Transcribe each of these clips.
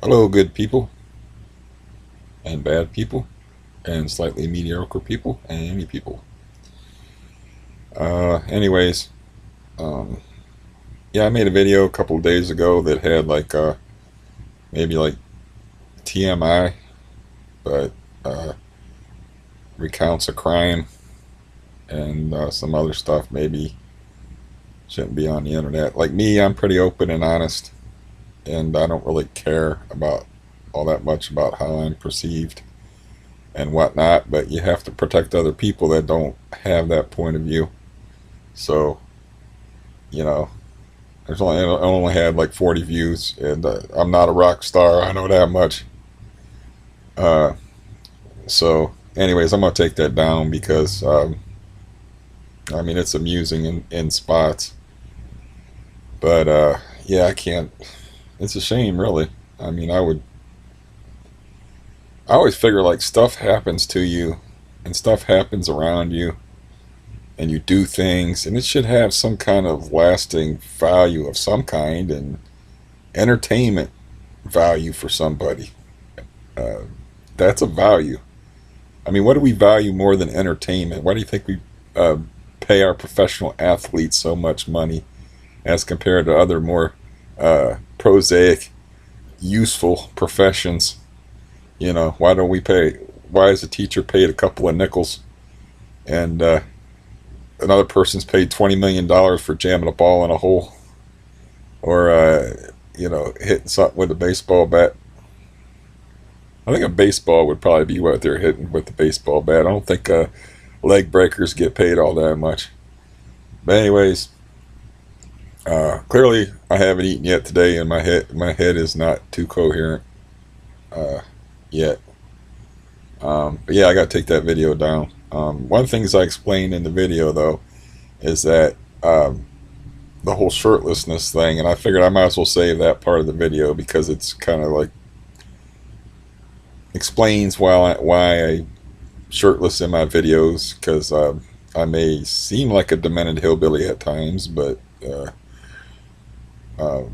Hello, good people, and bad people, and slightly mediocre people, and any people. Anyways, um, yeah, I made a video a couple of days ago that had maybe like TMI, but uh, recounts a crime and some other stuff maybe shouldn't be on the internet. Like me, I'm pretty open and honest, and I don't really care about all that much about how I'm perceived and whatnot, but you have to protect other people that don't have that point of view. So, you know, I only had like 40 views, and I'm not a rock star. I know that much. Uh, anyways, I'm gonna take that down because I mean it's amusing in spots, but yeah, I can't. It's a shame, really. I mean, I always figure like stuff happens to you, and stuff happens around you, and you do things, and it should have some kind of lasting value of some kind and entertainment value for somebody. Uh, that's a value. I mean, what do we value more than entertainment? Why do you think we uh, pay our professional athletes so much money as compared to other more prosaic, useful professions? You know, why don't we pay? Why is a teacher paid a couple of nickels and another person's paid $20 million for jamming a ball in a hole or hitting something with a baseball bat? I think a baseball would probably be what they're hitting with the baseball bat. I don't think leg breakers get paid all that much. But anyways, clearly I haven't eaten yet today, and my head is not too coherent uh, yet. But yeah, I got to take that video down. One of the things I explained in the video though is that the whole shirtlessness thing, and I figured I might as well save that part of the video because it's kind of like explains why I shirtless in my videos because I may seem like a demented hillbilly at times, but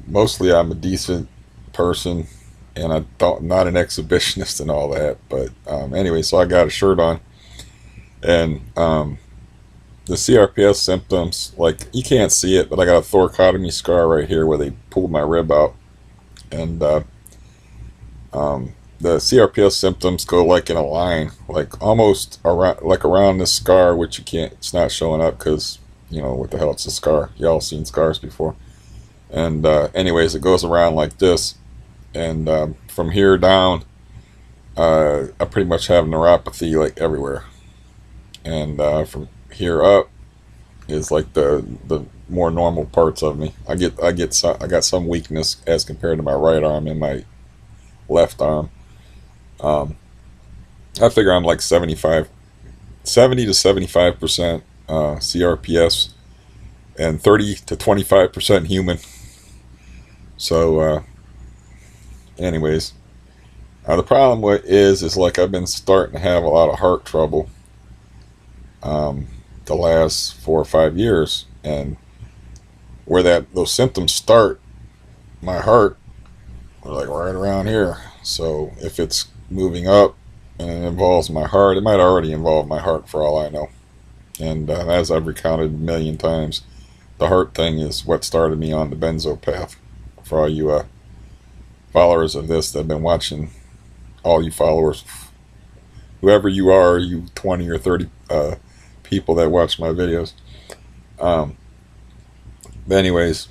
mostly I'm a decent person and I don't not an exhibitionist and all that. But anyway, so I got a shirt on and the CRPS symptoms, like you can't see it, but I got a thoracotomy scar right here where they pulled my rib out, and the CRPS symptoms go like in a line, like almost around this scar, which you can't. It's not showing up because what the hell? It's a scar. Y'all seen scars before. And anyways, it goes around like this, and from here down, I pretty much have neuropathy like everywhere, and from here up is like the more normal parts of me. I got some weakness as compared to my right arm and my left arm. Um, I figure I'm like 70 to 75% CRPS and 30 to 25% human. So, anyways, the problem is like I've been starting to have a lot of heart trouble um, the last 4 or 5 years, and where those symptoms start, my heart are like right around here. So if it's moving up and it involves my heart, it might already involve my heart for all I know. And as I've recounted a million times, the heart thing is what started me on the Benzo path. For all you followers of this that have been watching, all you followers, whoever you are, you 20 or 30 people that watch my videos. Um, but anyways,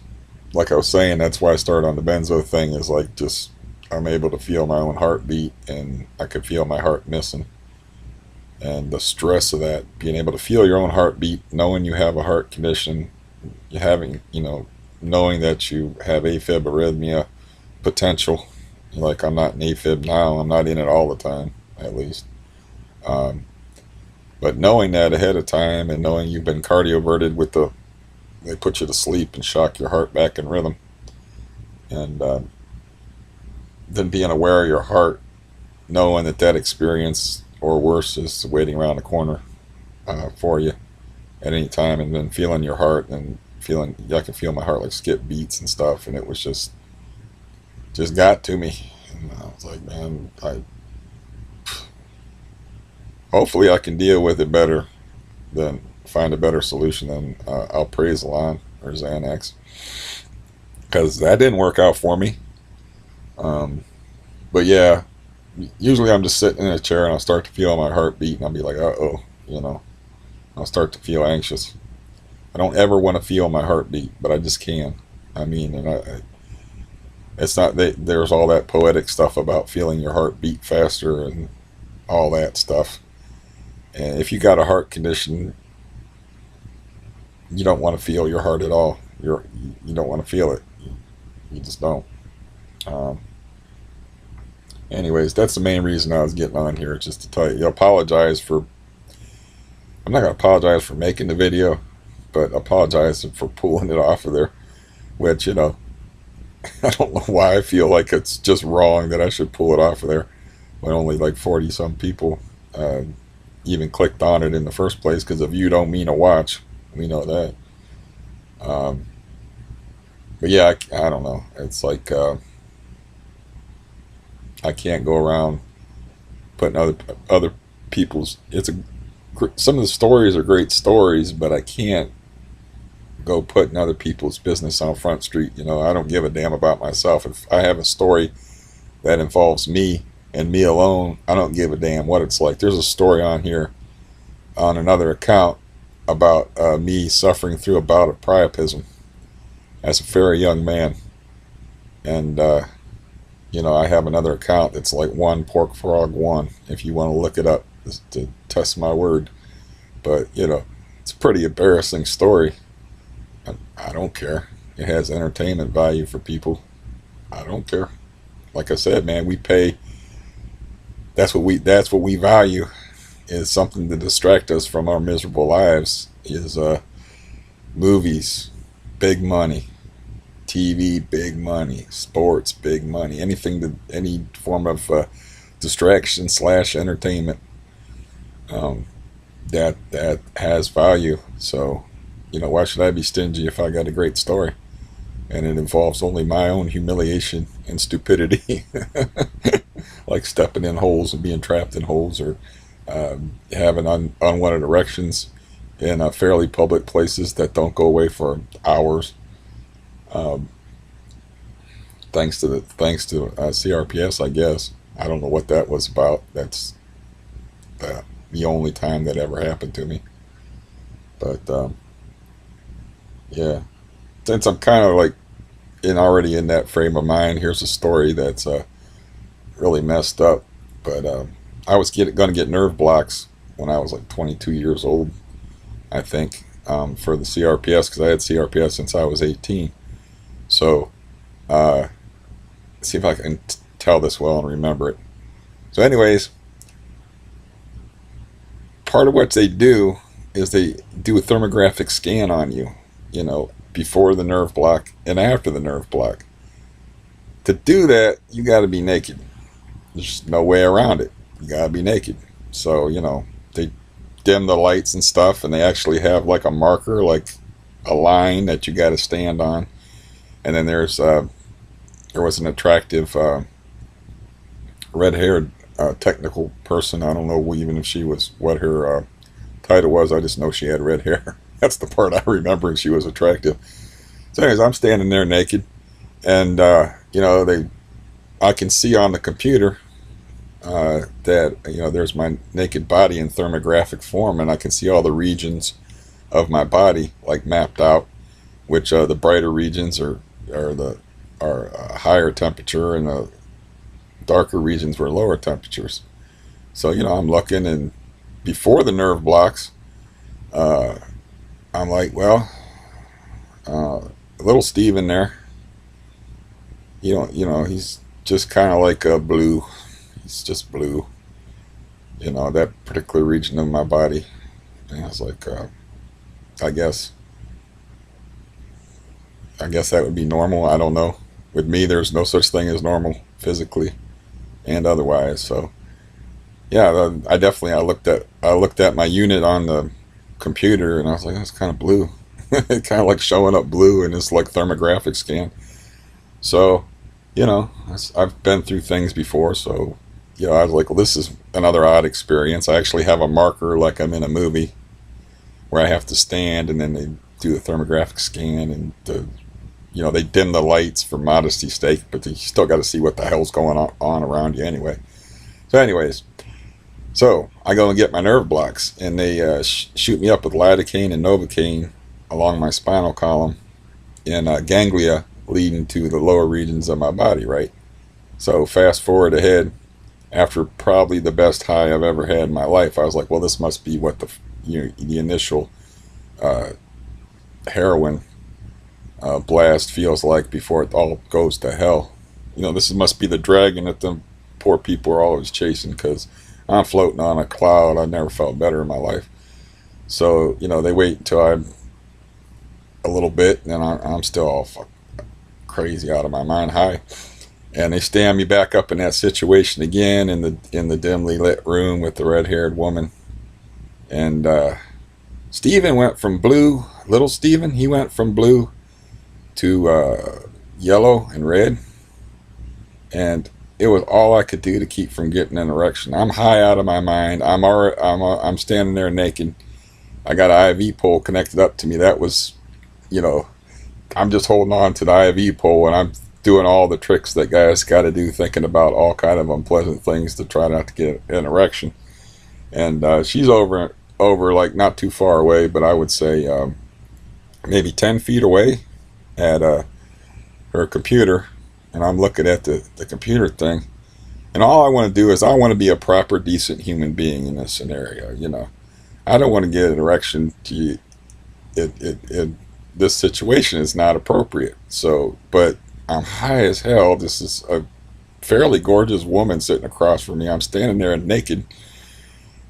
like I was saying, that's why I started on the Benzo thing. Is like just I'm able to feel my own heartbeat, and I could feel my heart missing. And the stress of that, being able to feel your own heartbeat, knowing you have a heart condition, you having, knowing that you have AFib arrhythmia potential. Like I'm not in AFib now, I'm not in it all the time, at least. Um, but knowing that ahead of time and knowing you've been cardioverted they put you to sleep and shock your heart back in rhythm. And then being aware of your heart, knowing that experience or worse is waiting around the corner for you at any time, and then feeling your heart and I can feel my heart like skip beats and stuff, and it was just got to me. And I was like, man, hopefully I can deal with it better than find a better solution than alprazolam or Xanax, because that didn't work out for me. Um, but yeah, usually I'm just sitting in a chair and I'll start to feel my heart beat and I'll be like, uh oh, you know, I'll start to feel anxious. I don't ever want to feel my heartbeat, but I just can. I mean, and it's not that there's all that poetic stuff about feeling your heart beat faster and all that stuff. And if you got a heart condition, you don't want to feel your heart at all. You don't want to feel it. You just don't. Um, anyways, that's the main reason I was getting on here, just to tell you. Apologize for. I'm not gonna apologize for making the video, but apologize for pulling it off of there. Which, you know, I don't know why I feel like it's just wrong that I should pull it off of there when only like 40 some people uh, even clicked on it in the first place. Because a view don't mean a watch. We know that. Um, but yeah, I don't know. It's like I can't go around putting other people's. Some of the stories are great stories, but I can't go putting other people's business on Front Street. You know, I don't give a damn about myself. If I have a story that involves me and me alone, I don't give a damn what it's like. There's a story on here on another account about me suffering through a bout of priapism as a very young man. And, you know, I have another account that's like one pork frog one, if you want to look it up to test my word. But, you know, it's a pretty embarrassing story. I don't care. It has entertainment value for people. I don't care. Like I said, man, we pay. That's what we value, is something to distract us from our miserable lives. Is movies, big money, TV, big money, sports, big money, any form of distraction / entertainment that has value. So, you know, why should I be stingy if I got a great story and it involves only my own humiliation and stupidity, like stepping in holes and being trapped in holes, or having unwanted erections in fairly public places that don't go away for hours. Um, thanks to CRPS, I guess. I don't know what that was about. That's the only time that ever happened to me. But yeah, since I'm kind of like already in that frame of mind, here's a story that's really messed up. But I was going to get nerve blocks when I was like 22 years old, I think, for the CRPS, because I had CRPS since I was 18. So, see if I can tell this well and remember it. So, anyways, part of what they do is they do a thermographic scan on you, you know, before the nerve block and after the nerve block. To do that, you got to be naked. There's no way around it. You got to be naked. So, you know, they dim the lights and stuff, and they actually have like a marker, like a line that you got to stand on. And then there was an attractive red-haired technical person. I don't know even if she was, what her title was. I just know she had red hair. That's the part I remember, and she was attractive. So anyways, I'm standing there naked, and you know, I can see on the computer that, you know, there's my naked body in thermographic form, and I can see all the regions of my body like mapped out, which the brighter regions are higher temperature, and the darker regions were lower temperatures. So, you know, I'm looking, and before the nerve blocks, I'm like, well, little Steve in there, you know, he's just kind of like a blue. He's just blue, you know, that particular region of my body. And I was like, I guess that would be normal. I don't know. With me, there's no such thing as normal physically and otherwise. So yeah, I looked at my unit on the computer, and I was like, that's kind of blue. It kind of like showing up blue in this like thermographic scan. So you know, I've been through things before, so I was like, well, this is another odd experience. I actually have a marker like I'm in a movie where I have to stand, and then they do the thermographic scan, and they dim the lights for modesty's sake, but you still got to see what the hell's going on around you anyway. So, anyways, so I go and get my nerve blocks, and they shoot me up with lidocaine and novocaine along my spinal column in ganglia leading to the lower regions of my body, right? So fast forward ahead, after probably the best high I've ever had in my life, I was like, well, this must be what the initial uh, heroin blast feels like before it all goes to hell. This must be the dragon that the poor people are always chasing, because I'm floating on a cloud. I've never felt better in my life. So, they wait until I'm a little bit, and then I'm still all crazy out of my mind high. And they stand me back up in that situation again in the dimly lit room with the red haired woman. And Steven went from blue, little Steven, he went from blue to yellow and red. And it was all I could do to keep from getting an erection. I'm high out of my mind. I'm standing there naked. I got an IV pole connected up to me. That was, you know, I'm just holding on to the IV pole, and I'm doing all the tricks that guys got to do, thinking about all kind of unpleasant things to try not to get an erection. And she's over like not too far away, but I would say maybe 10 feet away at her computer, and I'm looking at the computer thing. And all I want to do is I want to be a proper, decent human being in this scenario. I don't want to get an erection to this situation is not appropriate. So, but I'm high as hell. This is a fairly gorgeous woman sitting across from me. I'm standing there naked,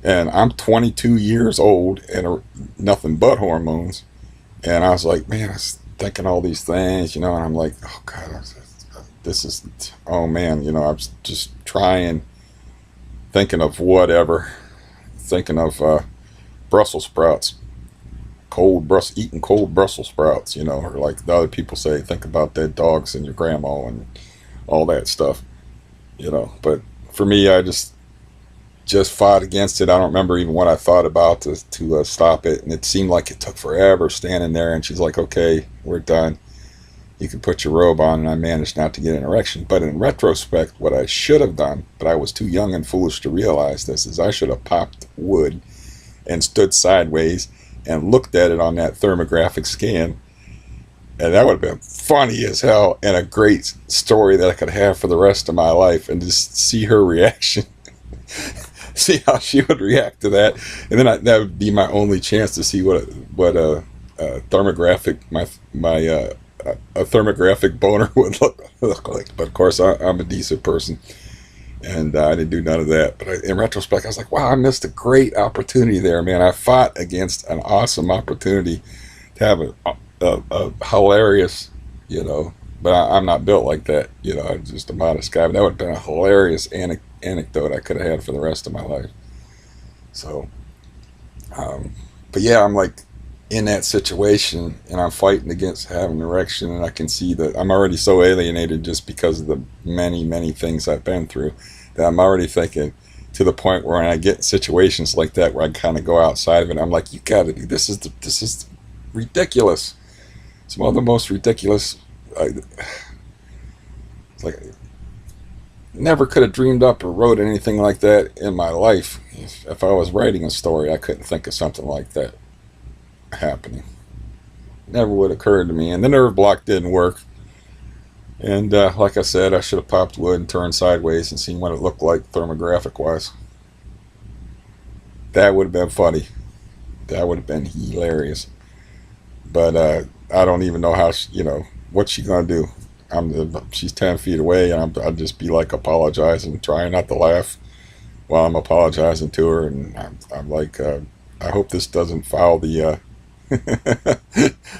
and I'm 22 years old and nothing but hormones. And I was like, man, I was thinking all these things, and I'm like, oh God, this is, oh man, I was just thinking of whatever, thinking of Brussels sprouts, eating cold Brussels sprouts, or like the other people say, think about dead dogs and your grandma and all that stuff. But for me, I just fought against it. I don't remember even what I thought about to stop it, and it seemed like it took forever standing there. And she's like, "Okay, we're done. You can put your robe on." And I managed not to get an erection. But in retrospect, what I should have done, but I was too young and foolish to realize this, is I should have popped wood and stood sideways and looked at it on that thermographic scan, and that would have been funny as hell and a great story that I could have for the rest of my life, and just see her reaction. See how she would react to that, and then that would be my only chance to see what a thermographic a thermographic boner would look like. But of course, I'm a decent person, and I didn't do none of that. But in retrospect, I was like, wow, I missed a great opportunity there, man. I fought against an awesome opportunity to have a hilarious, but I'm not built like that. I'm just a modest guy. But that would have been a hilarious anecdote I could have had for the rest of my life. So, but yeah, I'm like in that situation, and I'm fighting against having an erection, and I can see that I'm already so alienated just because of the many, many things I've been through, that I'm already thinking, to the point where when I get in situations like that where I kind of go outside of it, I'm like, you got to do this. This is ridiculous. It's one of the most ridiculous. It's like, never could have dreamed up or wrote anything like that in my life. If I was writing a story, I couldn't think of something like that happening. Never would have occurred to me. And the nerve block didn't work. And like I said, I should have popped wood and turned sideways and seen what it looked like thermographic wise. That would have been funny. That would have been hilarious. But I don't even know how what's she gonna do. She's 10 feet away, and I'd just be like apologizing, trying not to laugh while I'm apologizing to her, and I'm like, I hope this doesn't foul the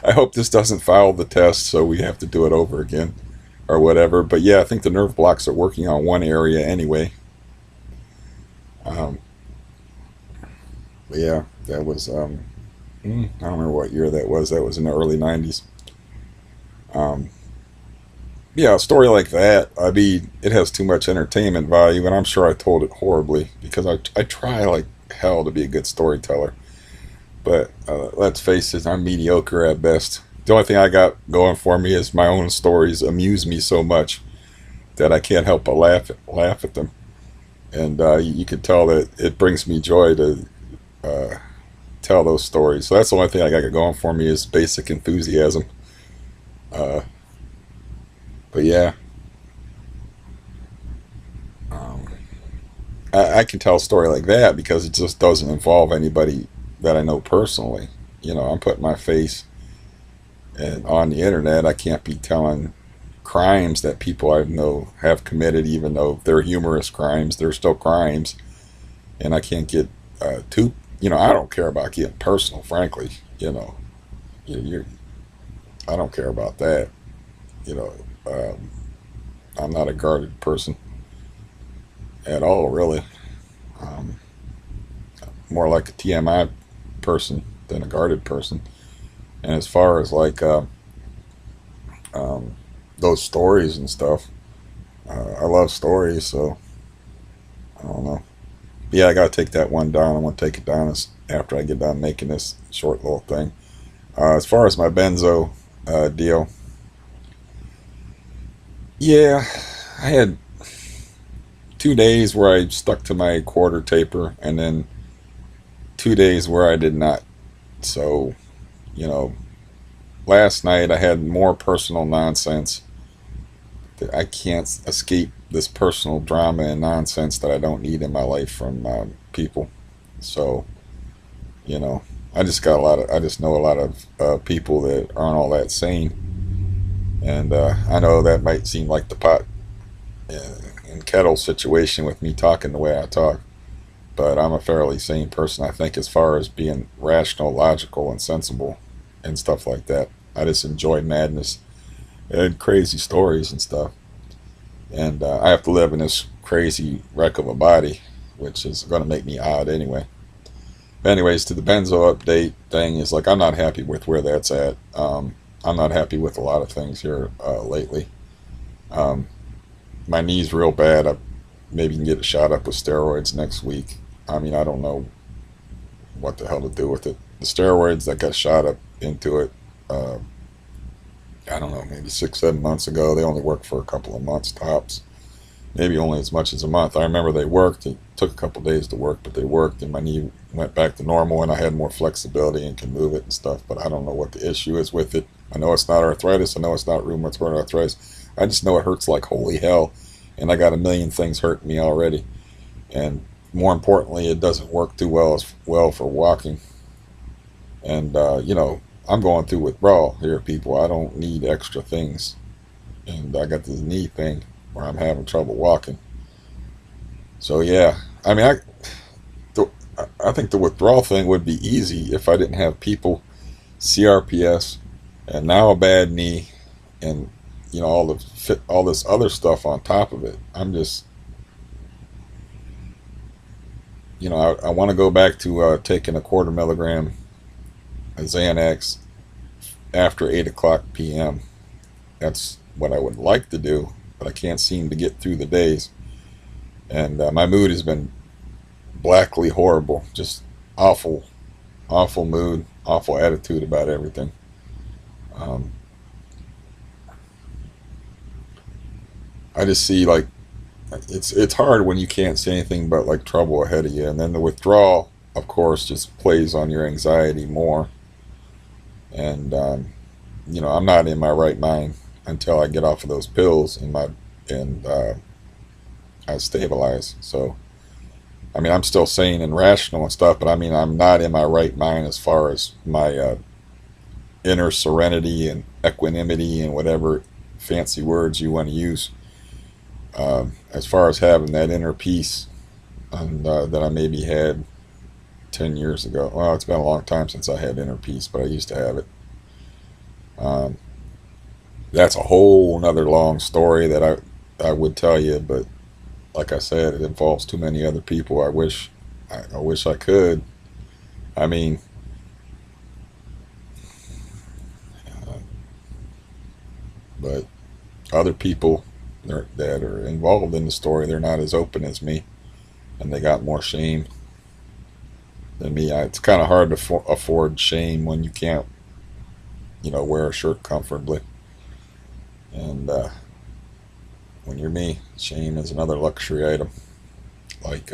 I hope this doesn't foul the test, so we have to do it over again or whatever. But yeah, I think the nerve blocks are working on one area anyway. Um, but yeah, that was I don't remember what year that was. That was in the early 90s. Um, Yeah, a story like that, I mean, it has too much entertainment value, and I'm sure I told it horribly because I try like hell to be a good storyteller. But let's face it, I'm mediocre at best. The only thing I got going for me is my own stories amuse me so much that I can't help but laugh at them. And you can tell that it brings me joy to uh, tell those stories. So that's the only thing I got going for me is basic enthusiasm. Uh, but yeah, um, I can tell a story like that because it just doesn't involve anybody that I know personally. You know, I'm putting my face on the internet. I can't be telling crimes that people I know have committed, even though they're humorous crimes. They're still crimes, and I can't get too. You know, I don't care about getting personal, frankly. You know, you're, I don't care about that. You know, um, I'm not a guarded person at all, really. Um, More like a TMI person than a guarded person. And as far as like um, those stories and stuff, I love stories, so I don't know. Yeah, I gotta take that one down. I want to take it down after I get done making this short little thing. As far as my benzo deal, yeah, I had 2 days where I stuck to my quarter taper, and then 2 days where I did not. So, you know, last night I had more personal nonsense that I can't escape this personal drama and nonsense that I don't need in my life from people. So, you know, I just know a lot of people that aren't all that sane. And I know that might seem like the pot and kettle situation with me talking the way I talk, but I'm a fairly sane person, I think, as far as being rational, logical, and sensible and stuff like that. I just enjoy madness and crazy stories and stuff. And I have to live in this crazy wreck of a body, which is going to make me odd anyway. But anyways, to the benzo update thing is like I'm not happy with where that's at. I'm not happy with a lot of things here lately. Um, my knee's real bad. I maybe can get it shot up with steroids next week. I mean, I don't know what the hell to do with it. The steroids that got shot up into it, uh, I don't know, maybe 6, 7 months ago. They only work for a couple of months tops. Maybe only as much as a month. I remember they worked. It took a couple days to work, but they worked, and my knee went back to normal, and I had more flexibility and can move it and stuff. But I don't know what the issue is with it. I know it's not arthritis. I know it's not rheumatoid arthritis. I just know it hurts like holy hell, and I got a million things hurting me already. And more importantly, it doesn't work too well for walking. And you know, I'm going through withdrawal here, people. I don't need extra things, and I got this knee thing where I'm having trouble walking. So yeah, I mean, the, I think the withdrawal thing would be easy if I didn't have people CRPS and now a bad knee and you know all this other stuff on top of it. I'm just you know I want to go back to taking a quarter milligram Xanax after 8 o'clock p.m. That's what I would like to do, but I can't seem to get through the days. And my mood has been blackly horrible, just awful, awful mood, awful attitude about everything. Um, I just see like it's hard when you can't see anything but like trouble ahead of you, and then the withdrawal, of course, just plays on your anxiety more. And you know, I'm not in my right mind until I get off of those pills and I stabilize. So I mean, I'm still sane and rational and stuff, but I mean, I'm not in my right mind as far as my inner serenity and equanimity and whatever fancy words you want to use. As far as having that inner peace and that I maybe had 10 years ago. Well, it's been a long time since I had inner peace, but I used to have it. Um, that's a whole nother long story that I would tell you, but like I said, it involves too many other people. I wish I could. I mean, uh, but other people that are involved in the story, they're not as open as me, and they got more shame than me. It's kind of hard to afford shame when you can't, wear a shirt comfortably. And when you're me, shame is another luxury item, like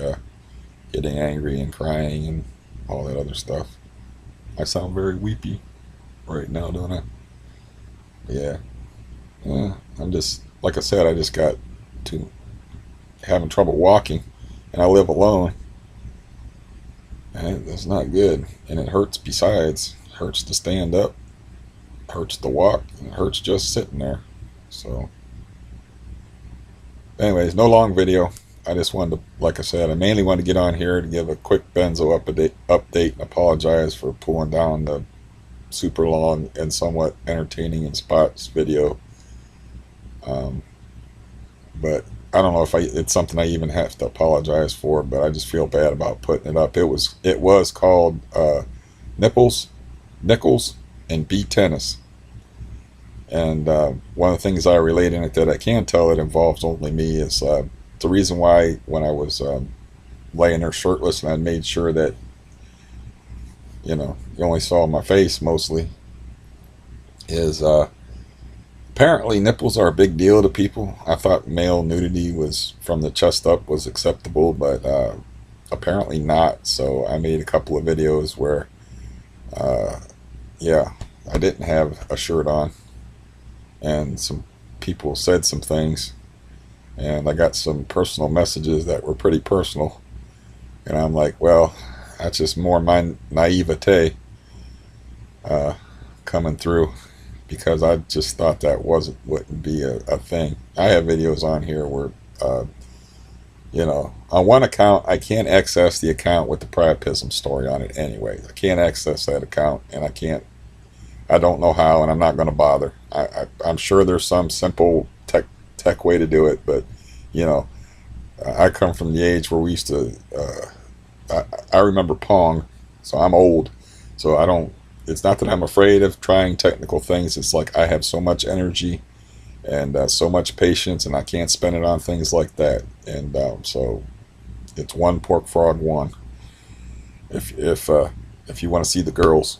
getting angry and crying and all that other stuff. I sound very weepy right now, don't I? Yeah. Yeah. I'm just, like I said, I just got to having trouble walking, and I live alone, and that's not good. And it hurts besides. It hurts to stand up, it hurts to walk, and it hurts just sitting there. So, anyways, no long video. I just wanted to, like I said, I mainly wanted to get on here to give a quick Benzo update and apologize for pulling down the super long and somewhat entertaining in spots video. Um, but I don't know if it's something I even have to apologize for, but I just feel bad about putting it up. It was called Nipples, Nickels, and Beat Tennis. And one of the things I relate in it that I can tell it involves only me is the reason why when I was laying there shirtless and I made sure that, you only saw my face mostly, is apparently nipples are a big deal to people. I thought male nudity was from the chest up was acceptable, but apparently not. So I made a couple of videos where, yeah, I didn't have a shirt on, and some people said some things, and I got some personal messages that were pretty personal, and I'm like, well, that's just more my naivete coming through, because I just thought that wouldn't be a thing. I have videos on here where, on one account, I can't access the account with the priapism story on it anyway. I can't access that account, and I don't know how, and I'm not going to bother. I'm sure there's some simple tech way to do it, but, I come from the age where we used to, I remember Pong, so I'm old, so I don't, it's not that I'm afraid of trying technical things. It's like I have so much energy and so much patience, and I can't spend it on things like that. And so it's one pork frog one. If you want to see the girls,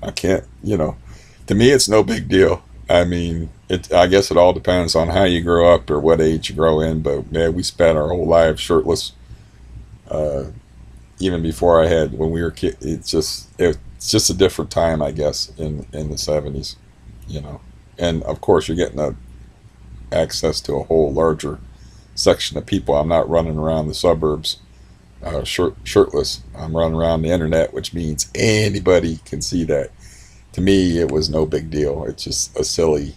I can't. To me, it's no big deal. I mean, I guess it all depends on how you grow up or what age you grow in. But man, we spent our whole lives shirtless. Even before when we were kids, it's just a different time, I guess, in the '70s. And of course you're getting access to a whole larger section of people. I'm not running around the suburbs shirtless. I'm running around the internet, which means anybody can see that. To me, it was no big deal. It's just a silly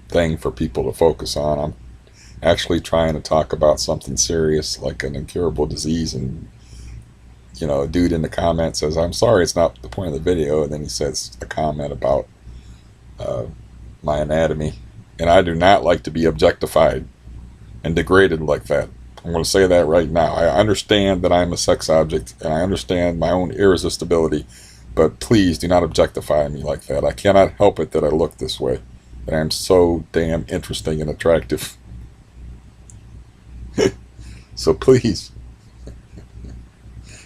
thing for people to focus on. I'm actually trying to talk about something serious like an incurable disease, and a dude in the comments says, "I'm sorry, it's not the point of the video," and then he says a comment about my anatomy, and I do not like to be objectified and degraded like that. I'm going to say that right now. I understand that I'm a sex object, and I understand my own irresistibility, but please do not objectify me like that. I cannot help it that I look this way, that I'm so damn interesting and attractive. So please,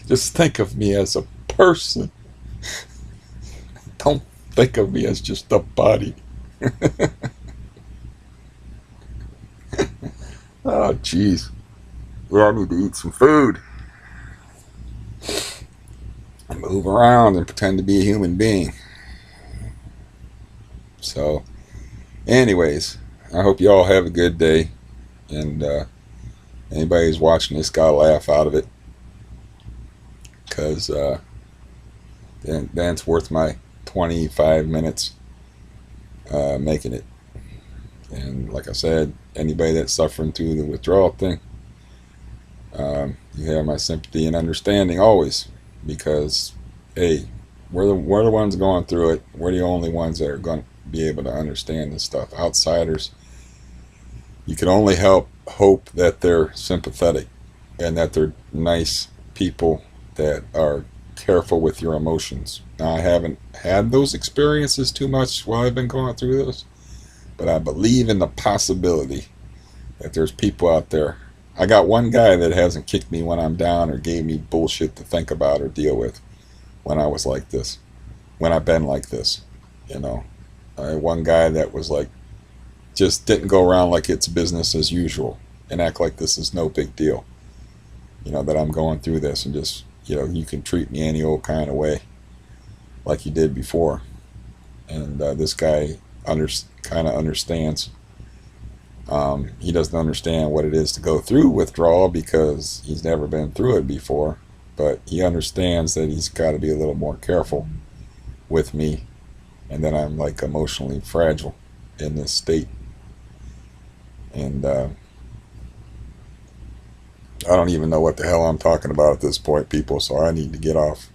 just think of me as a person. Don't think of me as just a body. Oh, jeez. Yeah, I need to eat some food and move around and pretend to be a human being. So, anyways, I hope you all have a good day, and anybody who's watching this got a laugh out of it, because then it's worth my 25 minutes making it. And like I said, anybody that's suffering through the withdrawal thing, you have my sympathy and understanding always, because hey, we're the ones going through it. We're the only ones that are going to be able to understand this stuff. Outsiders, you can only hope that they're sympathetic and that they're nice people that are careful with your emotions. Now, I haven't had those experiences too much while I've been going through this, but I believe in the possibility that there's people out there. I got one guy that hasn't kicked me when I'm down or gave me bullshit to think about or deal with when I was like this, when I've been like this, you know. I had one guy that was like, just didn't go around like it's business as usual and act like this is no big deal, you know, that I'm going through this, and just, you know, you can treat me any old kind of way like you did before. And this guy kind of understands. He doesn't understand what it is to go through withdrawal because he's never been through it before, but he understands that he's got to be a little more careful with me, and that I'm like emotionally fragile in this state. And I don't even know what the hell I'm talking about at this point, people, so I need to get off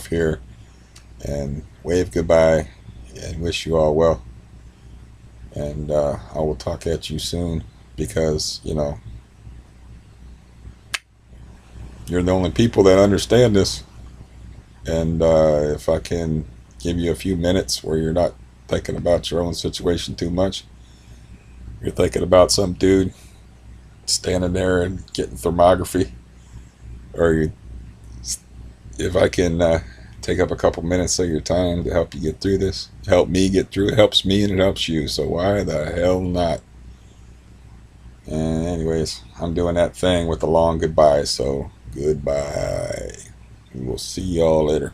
here and wave goodbye and wish you all well. And I will talk at you soon, because, you know, you're the only people that understand this. And if I can give you a few minutes where you're not thinking about your own situation too much, you're thinking about some dude standing there and getting thermography, or if I can take up a couple minutes of your time to help you get through this, help me get through it, helps me and it helps you, so why the hell not? And anyways, I'm doing that thing with a long goodbye, so goodbye. We'll see y'all later.